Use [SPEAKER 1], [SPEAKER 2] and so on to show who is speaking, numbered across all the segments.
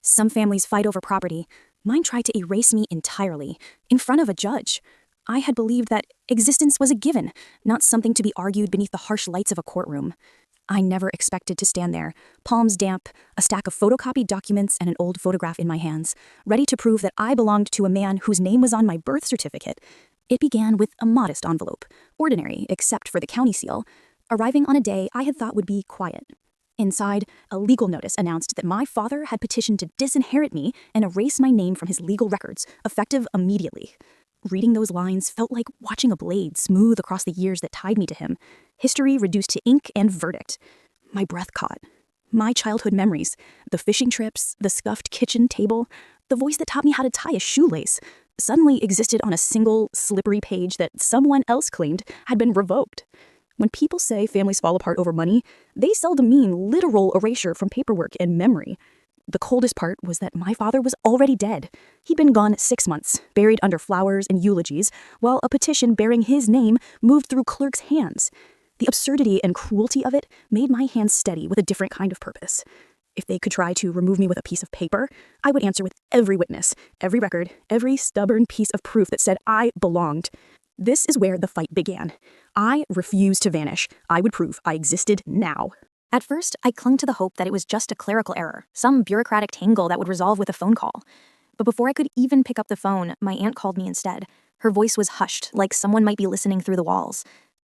[SPEAKER 1] Some families fight over property. Mine tried to erase me entirely, in front of a judge. I had believed that existence was a given, not something to be argued beneath the harsh lights of a courtroom. I never expected to stand there, palms damp, a stack of photocopied documents and an old photograph in my hands, ready to prove that I belonged to a man whose name was on my birth certificate. It began with a modest envelope, ordinary except for the county seal, arriving on a day I had thought would be quiet. Inside, a legal notice announced that my father had petitioned to disinherit me and erase my name from his legal records, effective immediately. Reading those lines felt like watching a blade smooth across the years that tied me to him, history reduced to ink and verdict. My breath caught. My childhood memories, the fishing trips, the scuffed kitchen table, the voice that taught me how to tie a shoelace, suddenly existed on a single, slippery page that someone else claimed had been revoked. When people say families fall apart over money, they seldom mean literal erasure from paperwork and memory. The coldest part was that my father was already dead. He'd been gone 6 months, buried under flowers and eulogies, while a petition bearing his name moved through clerks' hands. The absurdity and cruelty of it made my hands steady with a different kind of purpose. If they could try to remove me with a piece of paper, I would answer with every witness, every record, every stubborn piece of proof that said I belonged. This is where the fight began. I refused to vanish. I would prove I existed now. At first, I clung to the hope that it was just a clerical error, some bureaucratic tangle that would resolve with a phone call. But before I could even pick up the phone, my aunt called me instead. Her voice was hushed, like someone might be listening through the walls.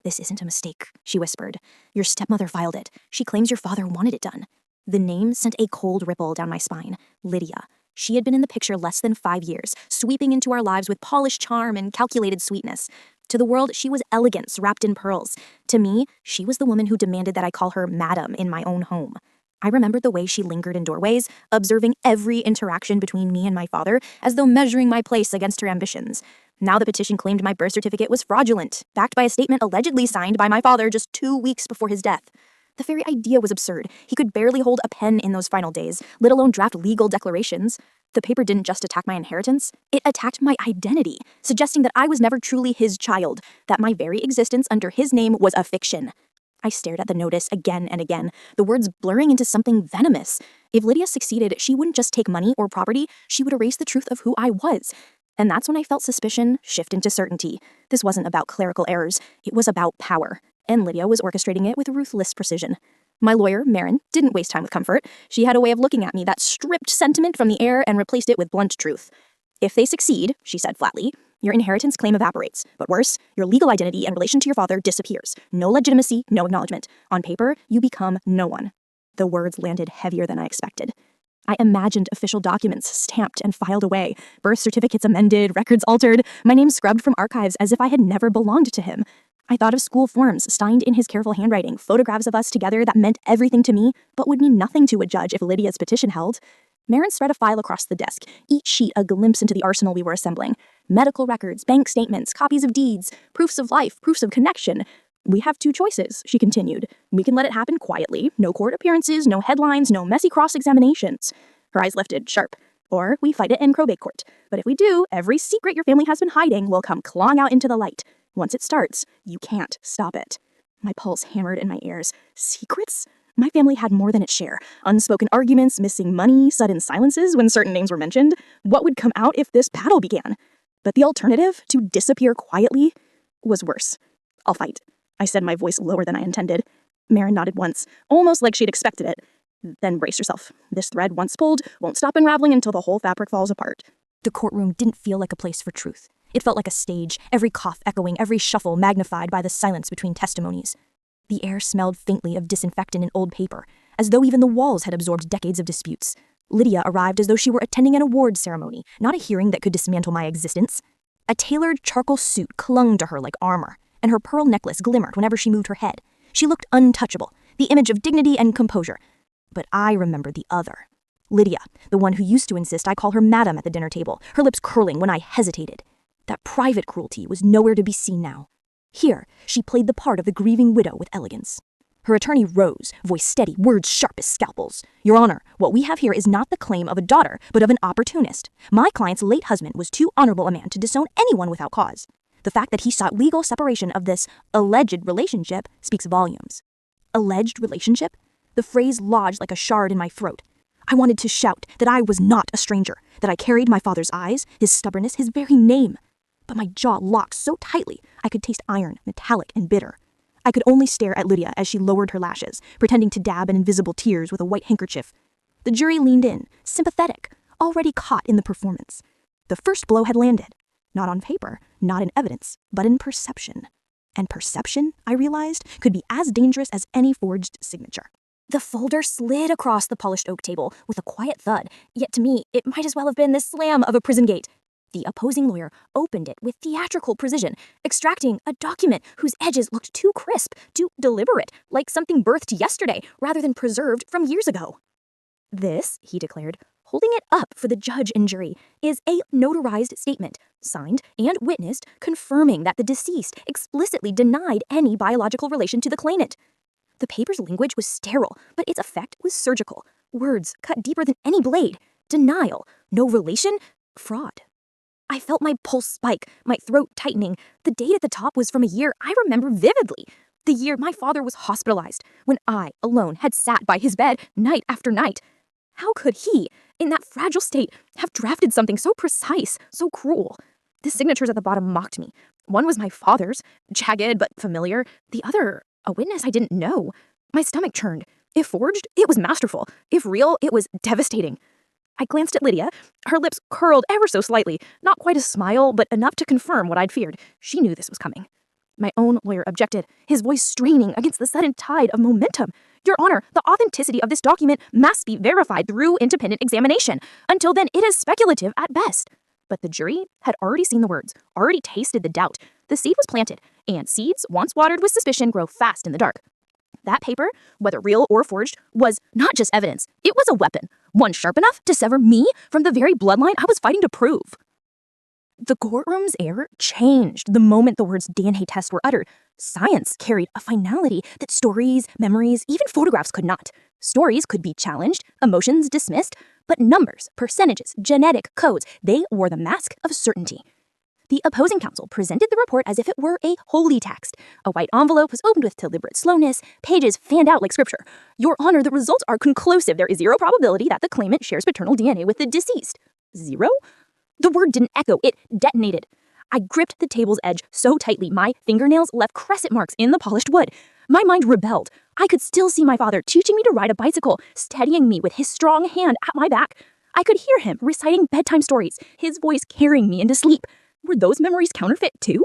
[SPEAKER 1] "This isn't a mistake," she whispered. "Your stepmother filed it. She claims your father wanted it done." The name sent a cold ripple down my spine. Lydia. She had been in the picture less than 5 years, sweeping into our lives with polished charm and calculated sweetness. To the world, she was elegance wrapped in pearls. To me, she was the woman who demanded that I call her madam in my own home. I remembered the way she lingered in doorways, observing every interaction between me and my father, as though measuring my place against her ambitions. Now the petition claimed my birth certificate was fraudulent, backed by a statement allegedly signed by my father just 2 weeks before his death. The very idea was absurd. He could barely hold a pen in those final days, let alone draft legal declarations. The paper didn't just attack my inheritance, it attacked my identity, suggesting that I was never truly his child, that my very existence under his name was a fiction. I stared at the notice again and again, the words blurring into something venomous. If Lydia succeeded, she wouldn't just take money or property, she would erase the truth of who I was. And that's when I felt suspicion shift into certainty. This wasn't about clerical errors, it was about power. And Lydia was orchestrating it with ruthless precision. My lawyer, Marin, didn't waste time with comfort. She had a way of looking at me that stripped sentiment from the air and replaced it with blunt truth. "If they succeed," she said flatly, "your inheritance claim evaporates. But worse, your legal identity and relation to your father disappears. No legitimacy, no acknowledgement. On paper, you become no one." The words landed heavier than I expected. I imagined official documents stamped and filed away, birth certificates amended, records altered, my name scrubbed from archives as if I had never belonged to him. I thought of school forms signed in his careful handwriting, photographs of us together that meant everything to me, but would mean nothing to a judge if Lydia's petition held. Marin spread a file across the desk, each sheet a glimpse into the arsenal we were assembling. Medical records, bank statements, copies of deeds, proofs of life, proofs of connection. "We have 2 choices," she continued. "We can let it happen quietly, no court appearances, no headlines, no messy cross-examinations." Her eyes lifted, sharp. "Or we fight it in probate court. But if we do, every secret your family has been hiding will come clawing out into the light. Once it starts, you can't stop it." My pulse hammered in my ears. Secrets? My family had more than its share. Unspoken arguments, missing money, sudden silences when certain names were mentioned. What would come out if this battle began? But the alternative, to disappear quietly, was worse. "I'll fight," I said, my voice lower than I intended. Marin nodded once, almost like she'd expected it. "Then brace yourself. This thread, once pulled, won't stop unraveling until the whole fabric falls apart." The courtroom didn't feel like a place for truth. It felt like a stage, every cough echoing, every shuffle magnified by the silence between testimonies. The air smelled faintly of disinfectant and old paper, as though even the walls had absorbed decades of disputes. Lydia arrived as though she were attending an awards ceremony, not a hearing that could dismantle my existence. A tailored charcoal suit clung to her like armor, and her pearl necklace glimmered whenever she moved her head. She looked untouchable, the image of dignity and composure. But I remembered the other. Lydia, the one who used to insist I call her madam at the dinner table, her lips curling when I hesitated. That private cruelty was nowhere to be seen now. Here, she played the part of the grieving widow with elegance. Her attorney rose, voice steady, words sharp as scalpels. "Your Honor, what we have here is not the claim of a daughter, but of an opportunist. My client's late husband was too honorable a man to disown anyone without cause. The fact that he sought legal separation of this alleged relationship speaks volumes." Alleged relationship? The phrase lodged like a shard in my throat. I wanted to shout that I was not a stranger, that I carried my father's eyes, his stubbornness, his very name. But my jaw locked so tightly I could taste iron, metallic and bitter. I could only stare at Lydia as she lowered her lashes, pretending to dab an invisible tears with a white handkerchief. The jury leaned in, sympathetic, already caught in the performance. The first blow had landed. Not on paper, not in evidence, but in perception. And perception, I realized, could be as dangerous as any forged signature. The folder slid across the polished oak table with a quiet thud, yet to me, it might as well have been the slam of a prison gate. The opposing lawyer opened it with theatrical precision, extracting a document whose edges looked too crisp, too deliberate, like something birthed yesterday rather than preserved from years ago. This, he declared, holding it up for the judge and jury, is a notarized statement, signed and witnessed, confirming that the deceased explicitly denied any biological relation to the claimant. The paper's language was sterile, but its effect was surgical. Words cut deeper than any blade. Denial, no relation, fraud. I felt my pulse spike, my throat tightening. The date at the top was from a year I remember vividly. The year my father was hospitalized, when I, alone, had sat by his bed night after night. How could he, in that fragile state, have drafted something so precise, so cruel? The signatures at the bottom mocked me. One was my father's, jagged but familiar. The other, a witness I didn't know. My stomach churned. If forged, it was masterful. If real, it was devastating. I glanced at Lydia. Her lips curled ever so slightly. Not quite a smile, but enough to confirm what I'd feared. She knew this was coming. My own lawyer objected, his voice straining against the sudden tide of momentum. Your Honor, the authenticity of this document must be verified through independent examination. Until then, it is speculative at best. But the jury had already seen the words, already tasted the doubt. The seed was planted, and seeds, once watered with suspicion, grow fast in the dark. That paper, whether real or forged, was not just evidence. It was a weapon, one sharp enough to sever me from the very bloodline I was fighting to prove. The courtroom's air changed the moment the words DNA test were uttered. Science carried a finality that stories, memories, even photographs could not. Stories could be challenged, emotions dismissed, but numbers, percentages, genetic codes, they wore the mask of certainty. The opposing counsel presented the report as if it were a holy text. A white envelope was opened with deliberate slowness, pages fanned out like scripture. Your Honor, the results are conclusive. There is zero probability that the claimant shares paternal DNA with the deceased. Zero? The word didn't echo, it detonated. I gripped the table's edge so tightly my fingernails left crescent marks in the polished wood. My mind rebelled. I could still see my father teaching me to ride a bicycle, steadying me with his strong hand at my back. I could hear him reciting bedtime stories, his voice carrying me into sleep. Were those memories counterfeit too?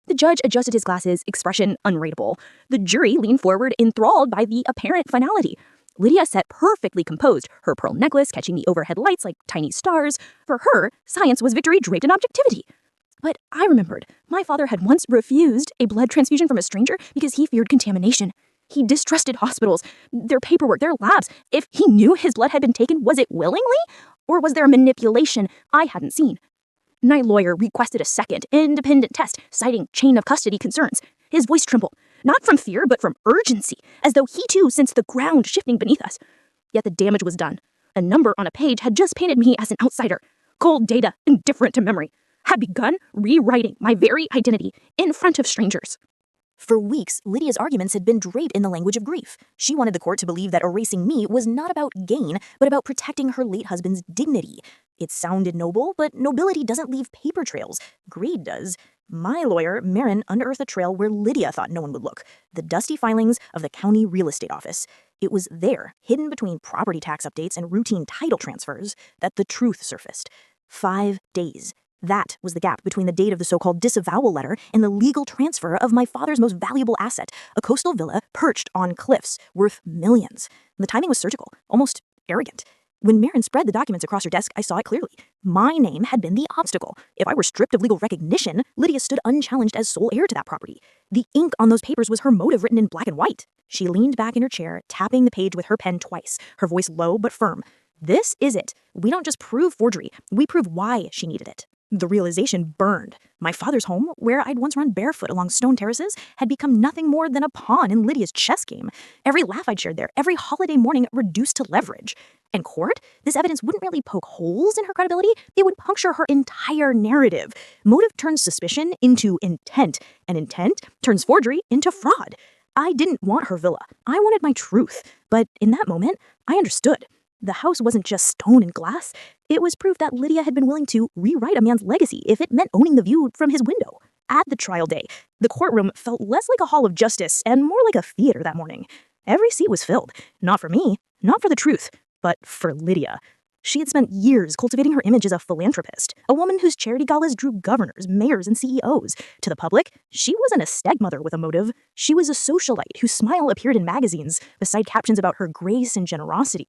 [SPEAKER 1] The judge adjusted his glasses, expression unreadable. The jury leaned forward, enthralled by the apparent finality. Lydia sat perfectly composed, her pearl necklace catching the overhead lights like tiny stars. For her, science was victory draped in objectivity. But I remembered, my father had once refused a blood transfusion from a stranger because he feared contamination. He distrusted hospitals, their paperwork, their labs. If he knew his blood had been taken, was it willingly? Or was there a manipulation I hadn't seen? My lawyer requested a second, independent test, citing chain of custody concerns. His voice trembled, not from fear, but from urgency, as though he too sensed the ground shifting beneath us. Yet the damage was done. A number on a page had just painted me as an outsider. Cold data, indifferent to memory, had begun rewriting my very identity in front of strangers. For weeks, Lydia's arguments had been draped in the language of grief. She wanted the court to believe that erasing me was not about gain, but about protecting her late husband's dignity. It sounded noble, but nobility doesn't leave paper trails. Greed does. My lawyer, Marin, unearthed a trail where Lydia thought no one would look. The dusty filings of the county real estate office. It was there, hidden between property tax updates and routine title transfers, that the truth surfaced. 5 days. That was the gap between the date of the so-called disavowal letter and the legal transfer of my father's most valuable asset, a coastal villa perched on cliffs, worth millions. The timing was surgical, almost arrogant. When Marin spread the documents across her desk, I saw it clearly. My name had been the obstacle. If I were stripped of legal recognition, Lydia stood unchallenged as sole heir to that property. The ink on those papers was her motive written in black and white. She leaned back in her chair, tapping the page with her pen twice, her voice low but firm. This is it. We don't just prove forgery, we prove why she needed it. The realization burned. My father's home, where I'd once run barefoot along stone terraces, had become nothing more than a pawn in Lydia's chess game. Every laugh I'd shared there, every holiday morning reduced to leverage. And court, this evidence wouldn't really poke holes in her credibility, it would puncture her entire narrative. Motive turns suspicion into intent, and intent turns forgery into fraud. I didn't want her villa. I wanted my truth. But in that moment, I understood. The house wasn't just stone and glass. It was proof that Lydia had been willing to rewrite a man's legacy if it meant owning the view from his window. At the trial day, the courtroom felt less like a hall of justice and more like a theater that morning. Every seat was filled, not for me, not for the truth, but for Lydia. She had spent years cultivating her image as a philanthropist, a woman whose charity galas drew governors, mayors, and CEOs. To the public, she wasn't a stepmother with a motive. She was a socialite whose smile appeared in magazines, beside captions about her grace and generosity.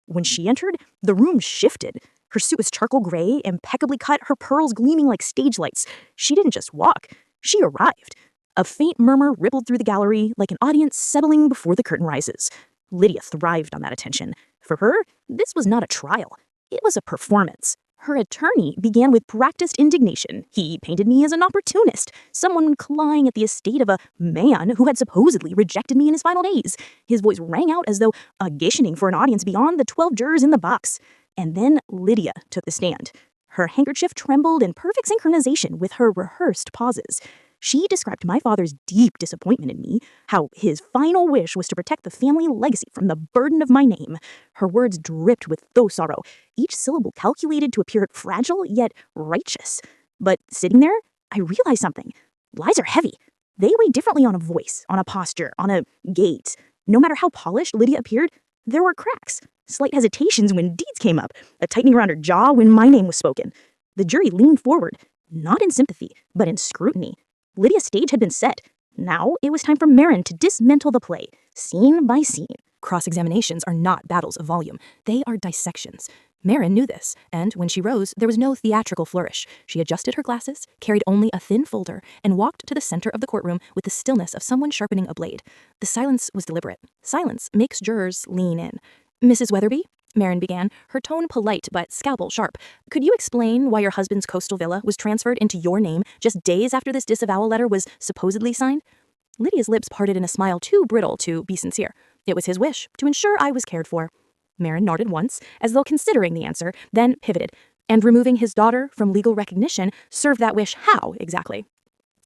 [SPEAKER 1] When she entered, the room shifted. Her suit was charcoal gray, impeccably cut, her pearls gleaming like stage lights. She didn't just walk, she arrived. A faint murmur rippled through the gallery, like an audience settling before the curtain rises. Lydia thrived on that attention. For her, this was not a trial. It was a performance. Her attorney began with practiced indignation. He painted me as an opportunist, someone clawing at the estate of a man who had supposedly rejected me in his final days. His voice rang out as though auditioning for an audience beyond the 12 jurors in the box. And then Lydia took the stand. Her handkerchief trembled in perfect synchronization with her rehearsed pauses. She described my father's deep disappointment in me, how his final wish was to protect the family legacy from the burden of my name. Her words dripped with faux sorrow, each syllable calculated to appear fragile yet righteous. But sitting there, I realized something. Lies are heavy. They weigh differently on a voice, on a posture, on a gait. No matter how polished Lydia appeared, there were cracks, slight hesitations when deeds came up, a tightening around her jaw when my name was spoken. The jury leaned forward, not in sympathy, but in scrutiny. Lydia's stage had been set. Now it was time for Marin to dismantle the play, scene by scene. Cross-examinations are not battles of volume. They are dissections. Marin knew this, and when she rose, there was no theatrical flourish. She adjusted her glasses, carried only a thin folder, and walked to the center of the courtroom with the stillness of someone sharpening a blade. The silence was deliberate. Silence makes jurors lean in. Mrs. Weatherby? Marin began, her tone polite but scalpel sharp. Could you explain why your husband's coastal villa was transferred into your name just days after this disavowal letter was supposedly signed? Lydia's lips parted in a smile too brittle to be sincere. It was his wish to ensure I was cared for. Marin nodded once, as though considering the answer, then pivoted. And removing his daughter from legal recognition served that wish how, exactly?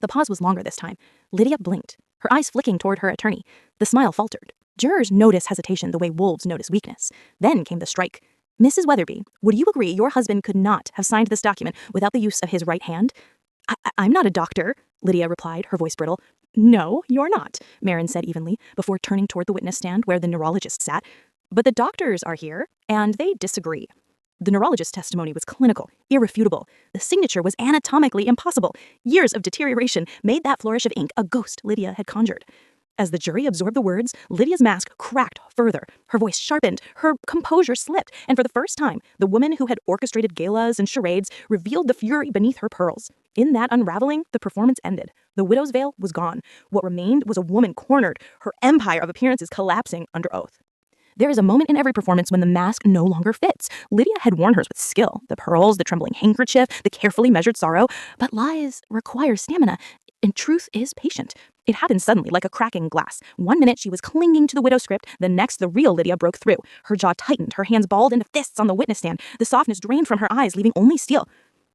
[SPEAKER 1] The pause was longer this time. Lydia blinked, her eyes flicking toward her attorney. The smile faltered. Jurors notice hesitation the way wolves notice weakness. Then came the strike. Mrs. Weatherby, would you agree your husband could not have signed this document without the use of his right hand? I'm not a doctor, Lydia replied, her voice brittle. No, you're not, Marin said evenly, before turning toward the witness stand where the neurologist sat. But the doctors are here, and they disagree. The neurologist's testimony was clinical, irrefutable. The signature was anatomically impossible. Years of deterioration made that flourish of ink a ghost Lydia had conjured. As the jury absorbed the words, Lydia's mask cracked further. Her voice sharpened, her composure slipped, and for the first time, the woman who had orchestrated galas and charades revealed the fury beneath her pearls. In that unraveling, the performance ended. The widow's veil was gone. What remained was a woman cornered, her empire of appearances collapsing under oath. There is a moment in every performance when the mask no longer fits. Lydia had worn hers with skill, the pearls, the trembling handkerchief, the carefully measured sorrow. But lies require stamina, and truth is patient. It happened suddenly, like a cracking glass. 1 minute she was clinging to the widow's script, the next the real Lydia broke through. Her jaw tightened, her hands balled into fists on the witness stand. The softness drained from her eyes, leaving only steel.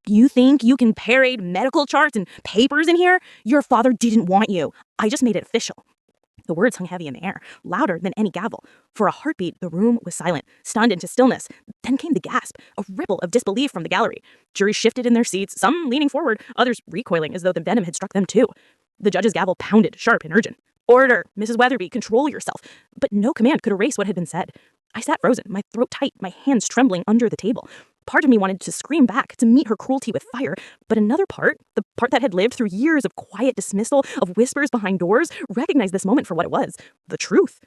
[SPEAKER 1] You think you can parade medical charts and papers in here? Your father didn't want you. I just made it official. The words hung heavy in the air, louder than any gavel. For a heartbeat, the room was silent, stunned into stillness. Then came the gasp, a ripple of disbelief from the gallery. Juries shifted in their seats, some leaning forward, others recoiling as though the venom had struck them too. The judge's gavel pounded, sharp and urgent. Order, Mrs. Weatherby, control yourself. But no command could erase what had been said. I sat frozen, my throat tight, my hands trembling under the table. Part of me wanted to scream back, to meet her cruelty with fire, but another part, the part that had lived through years of quiet dismissal, of whispers behind doors, recognized this moment for what it was, the truth.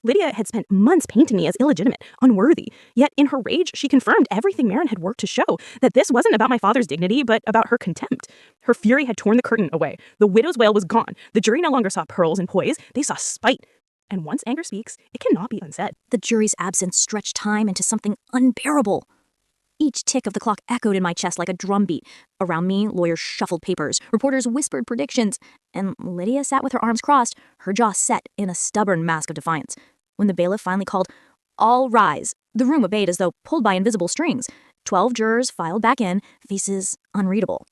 [SPEAKER 1] Lydia had spent months painting me as illegitimate, unworthy, yet in her rage, she confirmed everything Marin had worked to show, that this wasn't about my father's dignity, but about her contempt. Her fury had torn the curtain away. The widow's wail was gone. The jury no longer saw pearls and poise, they saw spite. And once anger speaks, it cannot be unsaid. The jury's absence stretched time into something unbearable. Each tick of the clock echoed in my chest like a drumbeat. Around me, lawyers shuffled papers, reporters whispered predictions, and Lydia sat with her arms crossed, her jaw set in a stubborn mask of defiance. When the bailiff finally called, "All rise," the room obeyed as though pulled by invisible strings. 12 jurors filed back in, faces unreadable.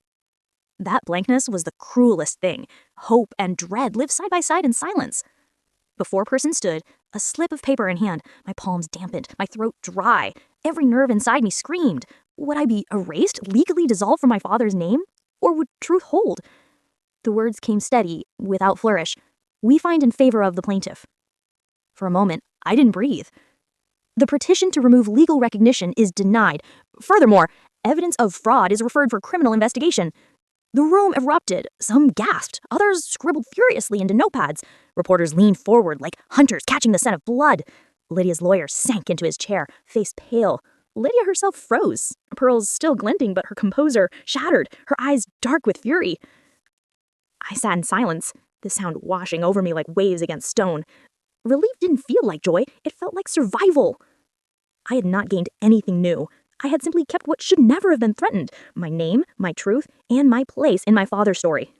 [SPEAKER 1] That blankness was the cruelest thing. Hope and dread lived side by side in silence. The foreperson stood, a slip of paper in hand, my palms dampened, my throat dry. Every nerve inside me screamed. Would I be erased, legally dissolved from my father's name? Or would truth hold? The words came steady, without flourish. We find in favor of the plaintiff. For a moment, I didn't breathe. The petition to remove legal recognition is denied. Furthermore, evidence of fraud is referred for criminal investigation. The room erupted. Some gasped. Others scribbled furiously into notepads. Reporters leaned forward like hunters catching the scent of blood. Lydia's lawyer sank into his chair, face pale. Lydia herself froze, pearls still glinting but her composure shattered, her eyes dark with fury. I sat in silence, the sound washing over me like waves against stone. Relief didn't feel like joy, it felt like survival. I had not gained anything new. I had simply kept what should never have been threatened, my name, my truth, and my place in my father's story.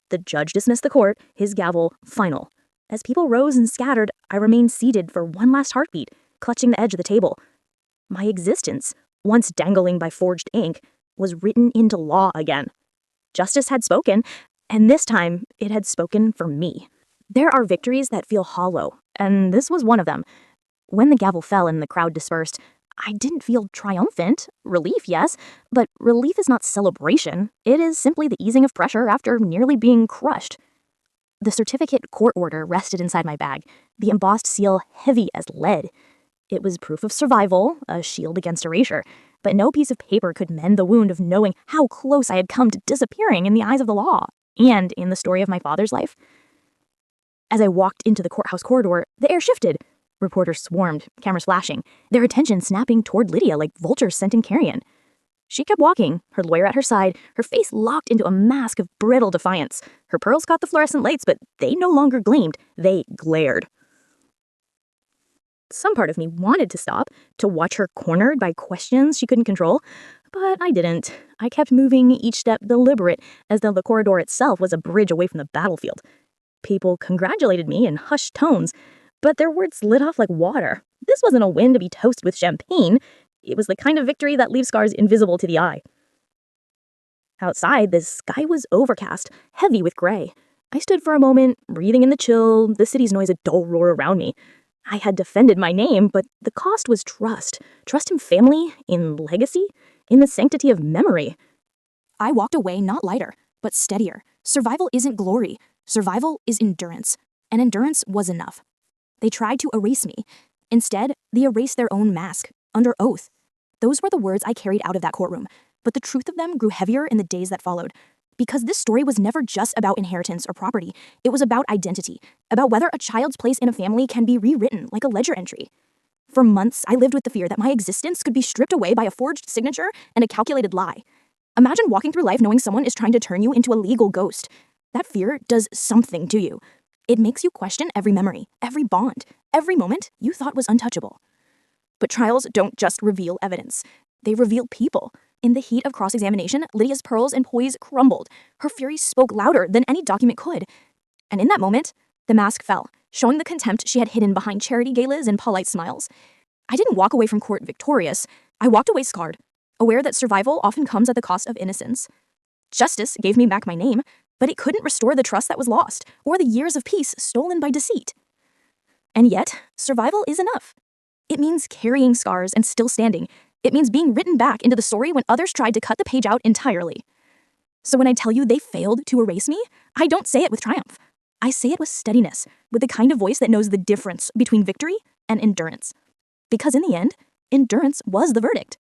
[SPEAKER 1] The judge dismissed the court, his gavel final. As people rose and scattered, I remained seated for one last heartbeat, clutching the edge of the table. My existence, once dangling by forged ink, was written into law again. Justice had spoken, and this time it had spoken for me. There are victories that feel hollow, and this was one of them. When the gavel fell and the crowd dispersed, I didn't feel triumphant. Relief, yes, but relief is not celebration. It is simply the easing of pressure after nearly being crushed. The certificate court order rested inside my bag, the embossed seal heavy as lead. It was proof of survival, a shield against erasure, but no piece of paper could mend the wound of knowing how close I had come to disappearing in the eyes of the law, and in the story of my father's life. As I walked into the courthouse corridor, the air shifted. Reporters swarmed, cameras flashing, their attention snapping toward Lydia like vultures scenting carrion. She kept walking, her lawyer at her side, her face locked into a mask of brittle defiance. Her pearls caught the fluorescent lights, but they no longer gleamed, they glared. Some part of me wanted to stop, to watch her cornered by questions she couldn't control, but I didn't. I kept moving, each step deliberate, as though the corridor itself was a bridge away from the battlefield. People congratulated me in hushed tones, but their words lit off like water. This wasn't a win to be toasted with champagne. It was the kind of victory that leaves scars invisible to the eye. Outside, the sky was overcast, heavy with gray. I stood for a moment, breathing in the chill, the city's noise a dull roar around me. I had defended my name, but the cost was trust. Trust in family, in legacy, in the sanctity of memory. I walked away not lighter, but steadier. Survival isn't glory. Survival is endurance, and endurance was enough. They tried to erase me. Instead, they erased their own mask, under oath. Those were the words I carried out of that courtroom, but the truth of them grew heavier in the days that followed. Because this story was never just about inheritance or property. It was about identity, about whether a child's place in a family can be rewritten like a ledger entry. For months, I lived with the fear that my existence could be stripped away by a forged signature and a calculated lie. Imagine walking through life knowing someone is trying to turn you into a legal ghost. That fear does something to you. It makes you question every memory, every bond, every moment you thought was untouchable. But trials don't just reveal evidence. They reveal people. In the heat of cross-examination, Lydia's pearls and poise crumbled. Her fury spoke louder than any document could. And in that moment, the mask fell, showing the contempt she had hidden behind charity galas and polite smiles. I didn't walk away from court victorious. I walked away scarred, aware that survival often comes at the cost of innocence. Justice gave me back my name, but it couldn't restore the trust that was lost, or the years of peace stolen by deceit. And yet, survival is enough. It means carrying scars and still standing. It means being written back into the story when others tried to cut the page out entirely. So when I tell you they failed to erase me, I don't say it with triumph. I say it with steadiness, with the kind of voice that knows the difference between victory and endurance. Because in the end, endurance was the verdict.